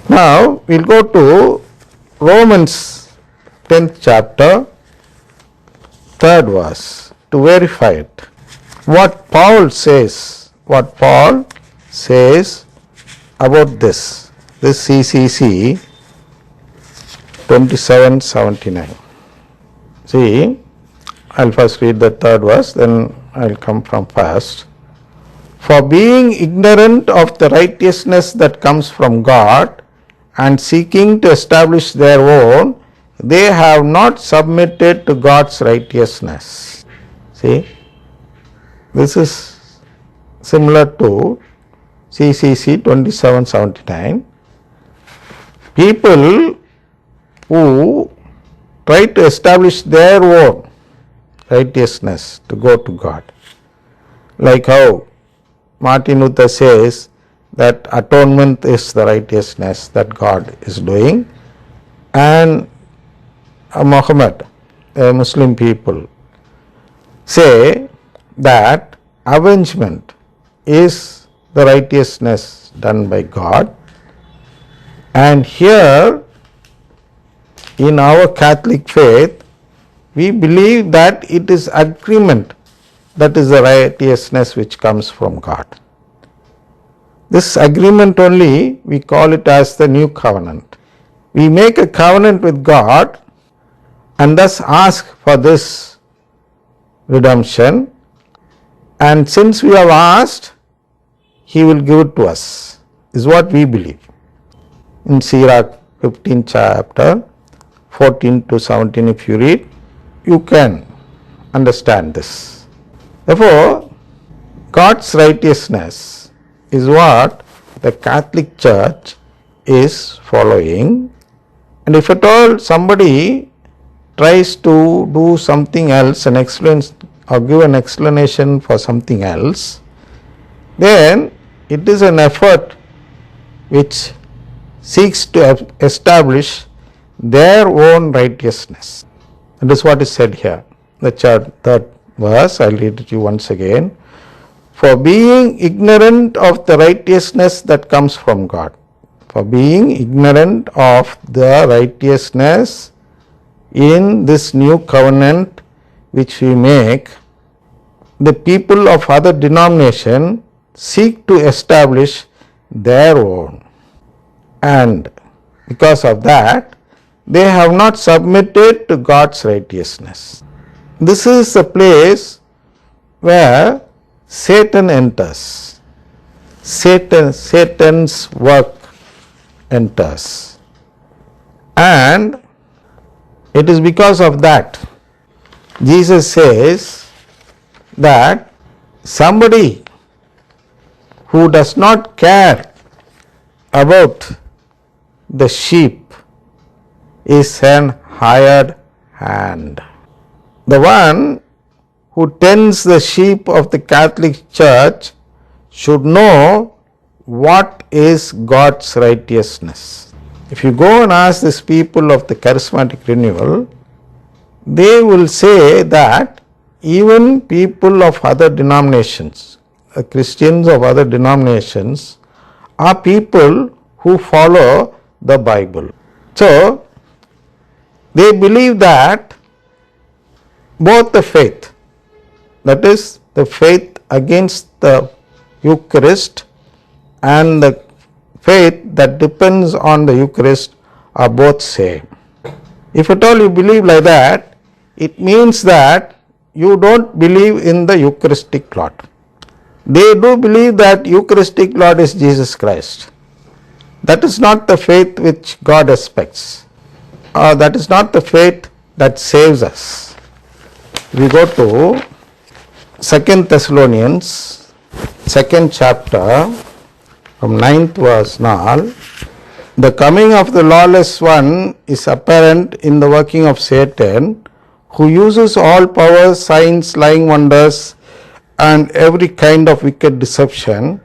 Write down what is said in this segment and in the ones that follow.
Now we'll go to Romans 10th chapter, 3rd verse to verify it. What Paul says about this CCC 2779. See, I'll first read the 3rd verse, then I'll come from first. For being ignorant of the righteousness that comes from God and seeking to establish their own, they have not submitted to God's righteousness. See, this is similar to CCC 2779. People who try to establish their own righteousness to go to God, like how Martin Luther says that atonement is the righteousness that God is doing, and Muhammad, Muslim people, say that avengement is the righteousness done by God. And here in our Catholic faith, we believe that it is agreement that is the righteousness which comes from God. This agreement only, we call it as the new covenant. We make a covenant with God and thus ask for this redemption, and since we have asked, He will give it to us, is what we believe. In Cirak 15th chapter 14 to 17, if you read, you can understand this. Therefore, God's righteousness is what the Catholic Church is following, and if at all somebody tries to do something else and explain or give an explanation for something else, then it is an effort which seeks to establish their own righteousness. That is what is said here. The third verse, I'll read it to you once again. For being ignorant of the righteousness that comes from God. For being ignorant of the righteousness in this new covenant which we make, the people of other denomination seek to establish their own. And because of that, they have not submitted to God's righteousness. This is the place where Satan enters. Satan's work enters. And it is because of that Jesus says that somebody who does not care about the sheep is an hired hand. The one who tends the sheep of the Catholic Church should know what is God's righteousness. If you go and ask these people of the charismatic renewal, they will say that even people of other denominations, Christians of other denominations, are people who follow the Bible. So, they believe that both the faith, that is the faith against the Eucharist and the faith that depends on the Eucharist, are both same. If at all you believe like that, it means that you don't believe in the Eucharistic Lord. They do believe that Eucharistic Lord is Jesus Christ. That is not the faith which God expects. That is not the faith that saves us. We go to 2 Thessalonians, 2nd chapter, from 9th verse now. The coming of the lawless one is apparent in the working of Satan, who uses all powers, signs, lying wonders, and every kind of wicked deception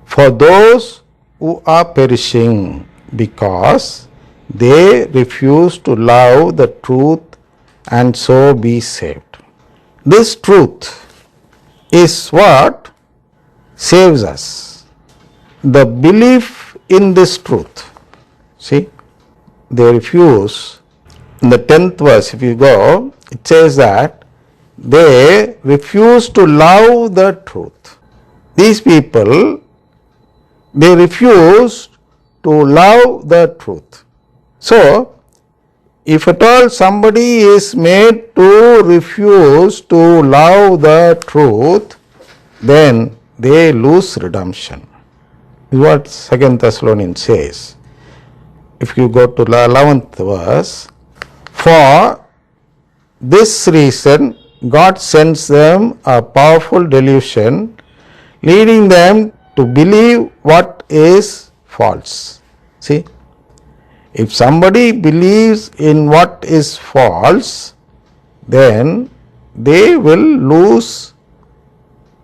for those who are perishing, because they refuse to love the truth and so be saved. This truth is what saves us. The belief in this truth. See, they refuse. In the 10th verse, if you go, it says that they refuse to love the truth. These people, they refuse to love the truth. So, if at all somebody is made to refuse to love the truth, then they lose redemption. This is what 2 Thessalonians says. If you go to the 11th verse, for this reason God sends them a powerful delusion, leading them to believe what is false. See, if somebody believes in what is false, then they will lose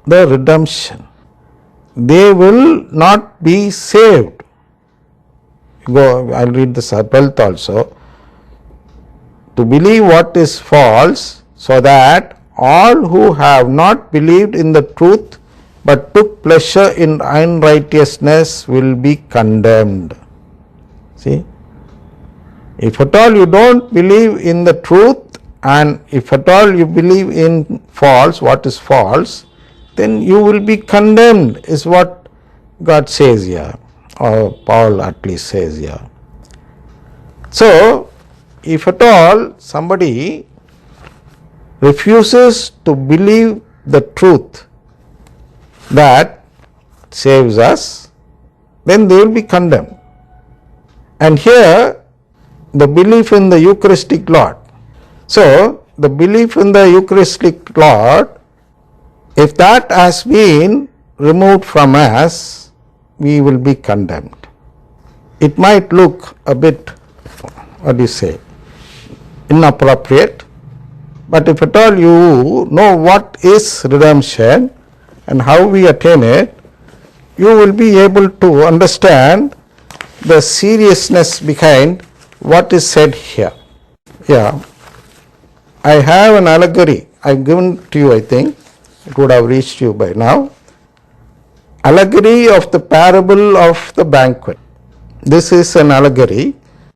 the redemption. They will not be saved. Go, I'll read the 12th also. To believe what is false, so that all who have not believed in the truth but took pleasure in unrighteousness will be condemned. See, if at all you don't believe in the truth, and if at all you believe in false, what is false, then you will be condemned, is what God says here, or Paul at least says here. So, if at all somebody refuses to believe the truth that saves us, then they will be condemned. And here, the belief in the Eucharistic Lord. So, the belief in the Eucharistic Lord, if that has been removed from us, we will be condemned. It might look a bit, what do you say, inappropriate, but if at all you know what is redemption and how we attain it, you will be able to understand the seriousness behind what is said here. Yeah, I have an allegory I've given to you. I think it would have reached you by now. Allegory of the parable of the banquet. This is an allegory